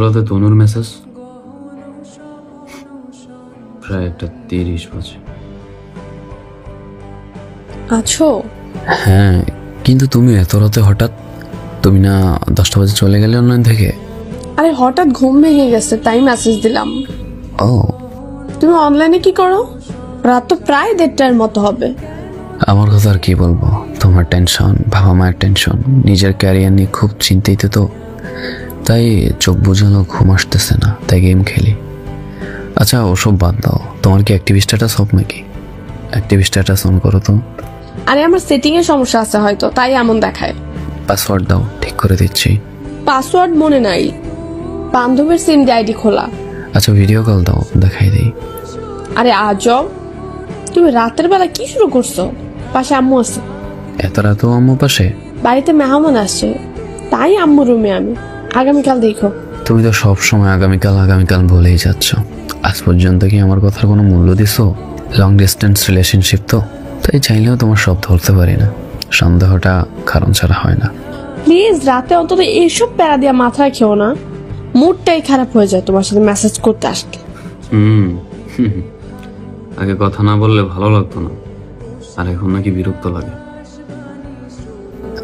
রাতে তনুর মেসেজ প্রায় 1:30 বাজে। আছো? হ্যাঁ, কিন্তু তুমি এত রাতে হঠাৎ? তুমি না 10টা বাজে চলে গেলে অনলাইন থেকে? আরে হঠাৎ ঘুম ভেঙে গেছে তাই মেসেজ দিলাম। ও, তুমি অনলাইনে কি করো? রাত তো প্রায় 1:30টার মতো হবে। আমার কথা আর কি বলবো, তোমার টেনশন, বাবা মায়ের টেনশন, নিজের ক্যারিয়ার নিয়ে খুব চিন্তিত তো, তাই চোখ বুঝানো ঘুম আসতেছে না, তাই গেম খেলি। আচ্ছা ওসব বাদ দাও, তোমার কি অ্যাক্টিভ স্ট্যাটাস অফ নাকি? অ্যাক্টিভ স্ট্যাটাস অন করো তো। আরে আমার সেটিং এর সমস্যা আছে হয়তো, তাই এমন দেখায়। পাসওয়ার্ড দাও, ঠিক করে দিচ্ছি। পাসওয়ার্ড মনে নাই, বান্ধবীর সিম দিয়ে আইডি খোলা। আচ্ছা ভিডিও কল দাও, দেখাই দিই। আরে আজব, তুমি রাতের বেলা কি শুরু করছো? পাশে আম্মু আছে। এত রাতেও আম্মু পাশে? বাড়িতে মেহমান আসছে, তাই আম্মু রুমে আমি। আগামীকাল দেখো। তুমি তো সব সময় আগামীকাল আগামীকাল বলেই যাচ্ছ। আজ পর্যন্ত কি আমার কথার কোনো মূল্য দিছো? লং ডিস্টেন্স রিলেশনশিপ তো, তাই চাইলেও তোমার সব ধরতে পারি না। সন্দেহটা কারণ ছাড়া হয় না। প্লিজ রাতে অন্তত এইসব প্যারা দিয়া মাথায় খেও না, মুডটাই খারাপ হয়ে যায় তোমার সাথে মেসেজ করতে আসলে। আগে কথা না বললে ভালো লাগতো না, আর এখন নাকি বিরক্ত লাগে।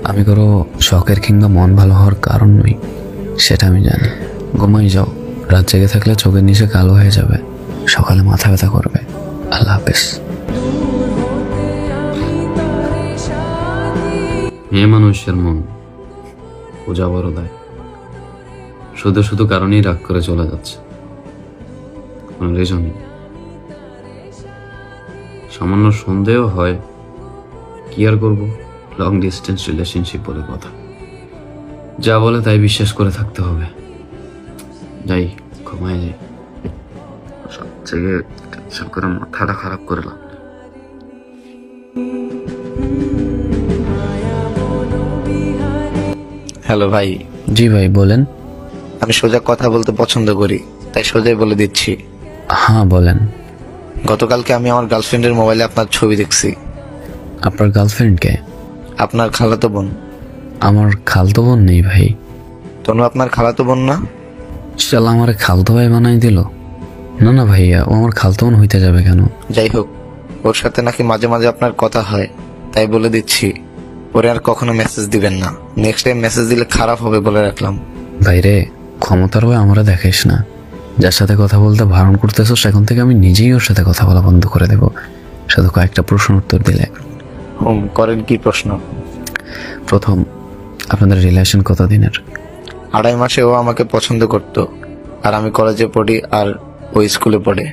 আমি কারো শখের কিংবা মন ভালো হওয়ার কারণ নই, সেটা আমি জানি। ঘুমাই যাও, রাত জেগে থাকলে চোখের নিচে কালো হয়ে যাবে, সকালে মাথা ব্যথা করবে। আল্লাহ হাফেজ। মেয়ে মানুষের মন পূজা বড় দেয়, শুধু শুধু কারণেই রাগ করে চলে যাচ্ছে, কোনো রিজনই। সামান্য সন্দেহ হয়, কি আর করবো, লং ডিস্টেন্স রিলেশনশিপ বলে কথা। যা বলে তাই বিশ্বাস করে থাকতে হবে। যাই, ঘুমায় যাই, সব থেকে টেনশন করে মাথাটা খারাপ করলাম। হ্যালো ভাই। জি ভাই বলেন। আমি সোজা কথা বলতে পছন্দ করি, তাই সোজাই বলে দিচ্ছি। হ্যাঁ বলেন। গতকালকে আমি আমার গার্লফ্রেন্ডের মোবাইলে আপনার ছবি দেখছি। আপনার গার্লফ্রেন্ডকে? আপনার খালাতো বোন। আমার খালতো বোন নেই ভাই। তনু আপনার খালাতো বোন না? শালা আমার খালতো ভাই বানাই দিল। না না ভাইয়া, ও আমার খালতো বোন হইতে যাবে কেন? যাই হোক, ওর সাথে নাকি মাঝে মাঝে আপনার কথা হয়, তাই বলে দিচ্ছি ওরে আর কখনো মেসেজ দিবেন না। নেক্সট টাইম মেসেজ দিলে খারাপ হবে বলে রাখলাম। ভাইরে, ক্ষমতার হয়ে আমরা দেখাইস না। যার সাথে কথা বলতে বারণ করতেছো, সেখান থেকে আমি নিজেই ওর সাথে কথা বলা বন্ধ করে দেব, শুধু কয়েকটা প্রশ্ন উত্তর দিলে। করেন, কি প্রশ্ন? প্রথম, আপনাদের রিলেশন কতদিনের? 2.5 মাসে ও আমাকে পছন্দ করত, আর আমি কলেজে পড়ি আর ও স্কুলে পড়ে।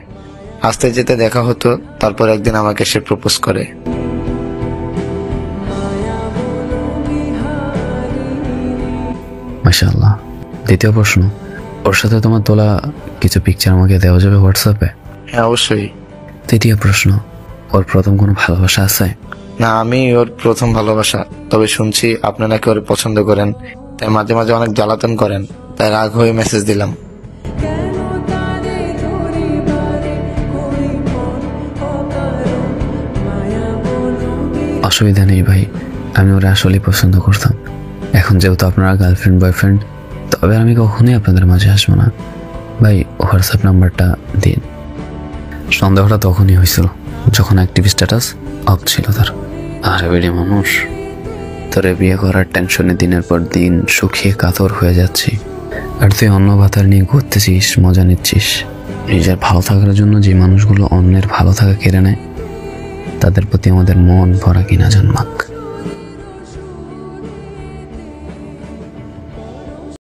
আসতে যেতে দেখা হতো, তারপর একদিন আমাকে সে প্রপোজ করে। মাশাআল্লাহ। দ্বিতীয় প্রশ্ন, ওর সাথে তোমার তোলা কিছু পিকচার আমাকে দেওয়া যাবে হোয়াটসঅ্যাপে? হ্যাঁ অবশ্যই। তৃতীয় প্রশ্ন, ওর প্রথম কোনো ভালোবাসা আছে? না, আমি ওর প্রথম ভালোবাসা। তবে শুনছি আপনি নাকি ওর পছন্দ করেন, তাই মাঝে মাঝে অনেক জ্বালাতন করেন, তাই রাগ হয়ে মেসেজ দিলাম। অসুবিধা নেই ভাই, আমি ওরা আসলেই পছন্দ করতাম। এখন যেহেতু আপনারা গার্লফ্রেন্ড বয়ফ্রেন্ড, তবে আমি কখনোই আপনাদের মাঝে আসবো না। ভাই হোয়াটসঅ্যাপ নাম্বারটা দিন। সন্দেহটা তখনই হয়েছিল যখন অ্যাক্টিভ স্ট্যাটাস অফ ছিল তার। আরে বেড়ি মানুষ, তোরে বিয়ে করার টেনশনে দিনের পর দিন শুকিয়ে কাতর হয়ে যাচ্ছি, আর তুই অন্য ভাতার নিয়ে ঘুরতেছিস, মজা নিচ্ছিস। নিজের ভালো থাকার জন্য যে মানুষগুলো অন্যের ভালো থাকা কেড়ে নেয়, তাদের প্রতি আমাদের মন ভরা কিনা জন্মাক।